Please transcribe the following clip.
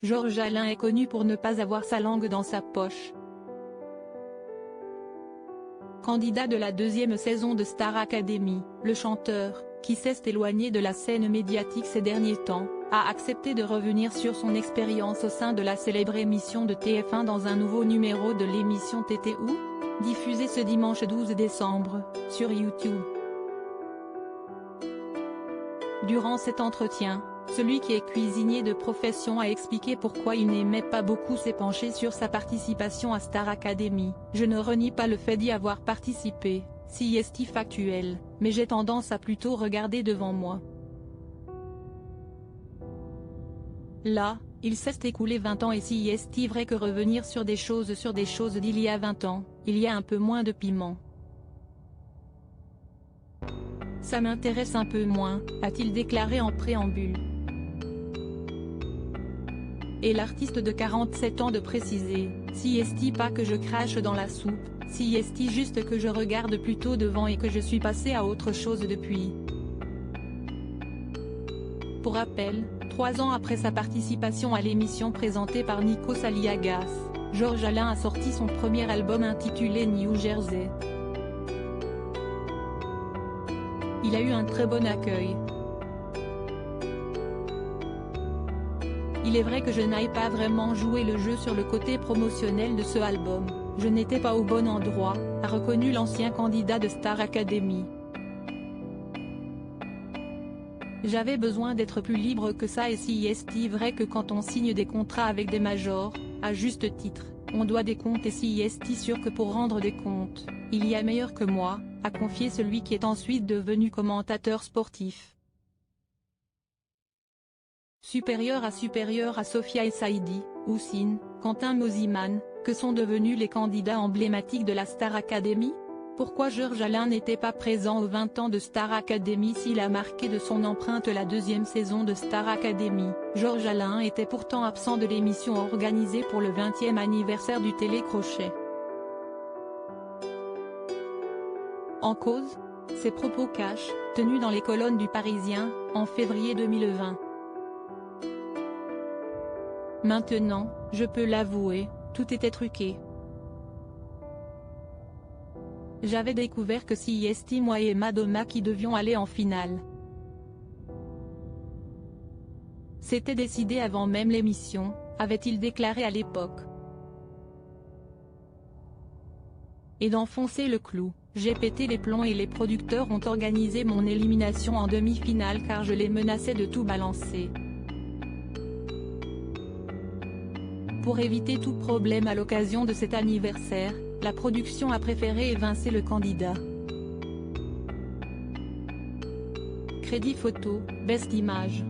Georges Alain est connu pour ne pas avoir sa langue dans sa poche. Candidat de la deuxième saison de Star Academy, le chanteur, qui s'est éloigné de la scène médiatique ces derniers temps, a accepté de revenir sur son expérience au sein de la célèbre émission de TF1 dans un nouveau numéro de l'émission T'étais où?, diffusé ce dimanche 12 décembre, sur YouTube. Durant cet entretien, celui qui est cuisinier de profession a expliqué pourquoi il n'aimait pas beaucoup s'épancher sur sa participation à Star Academy. « Je ne renie pas le fait d'y avoir participé, si est factuel, mais j'ai tendance à plutôt regarder devant moi. Là, il s'est écoulé 20 ans et si est vrai que revenir sur des choses d'il y a 20 ans, il y a un peu moins de piment. Ça m'intéresse un peu moins », a-t-il déclaré en préambule. Et l'artiste de 47 ans de préciser, « Si est pas que je crache dans la soupe, si est juste que je regarde plutôt devant et que je suis passé à autre chose depuis. » Pour rappel, 3 ans après sa participation à l'émission présentée par Nikos Aliagas, Georges Alain a sorti son premier album intitulé New Jersey. Il a eu un très bon accueil. Il est vrai que je n'aille pas vraiment jouer le jeu sur le côté promotionnel de ce album, je n'étais pas au bon endroit, a reconnu l'ancien candidat de Star Academy. J'avais besoin d'être plus libre que ça et si est vrai que quand on signe des contrats avec des majors, à juste titre, on doit des comptes et si est sûr que pour rendre des comptes, il y a meilleur que moi, a confié celui qui est ensuite devenu commentateur sportif. Supérieur à Sophia El Saïdi, Houssine, Quentin Mosiman, que sont devenus les candidats emblématiques de la Star Academy? Pourquoi Georges Alain n'était pas présent aux 20 ans de Star Academy s'il a marqué de son empreinte la deuxième saison de Star Academy? Georges Alain était pourtant absent de l'émission organisée pour le 20e anniversaire du télécrochet. En cause, ses propos cash, tenus dans les colonnes du Parisien, en février 2020. Maintenant, je peux l'avouer, tout était truqué. J'avais découvert que si moi et Madonna qui devions aller en finale. C'était décidé avant même l'émission, avait-il déclaré à l'époque. Et d'enfoncer le clou, j'ai pété les plombs et les producteurs ont organisé mon élimination en demi-finale car je les menaçais de tout balancer. Pour éviter tout problème à l'occasion de cet anniversaire, la production a préféré évincer le candidat. Crédit photo, Best Image.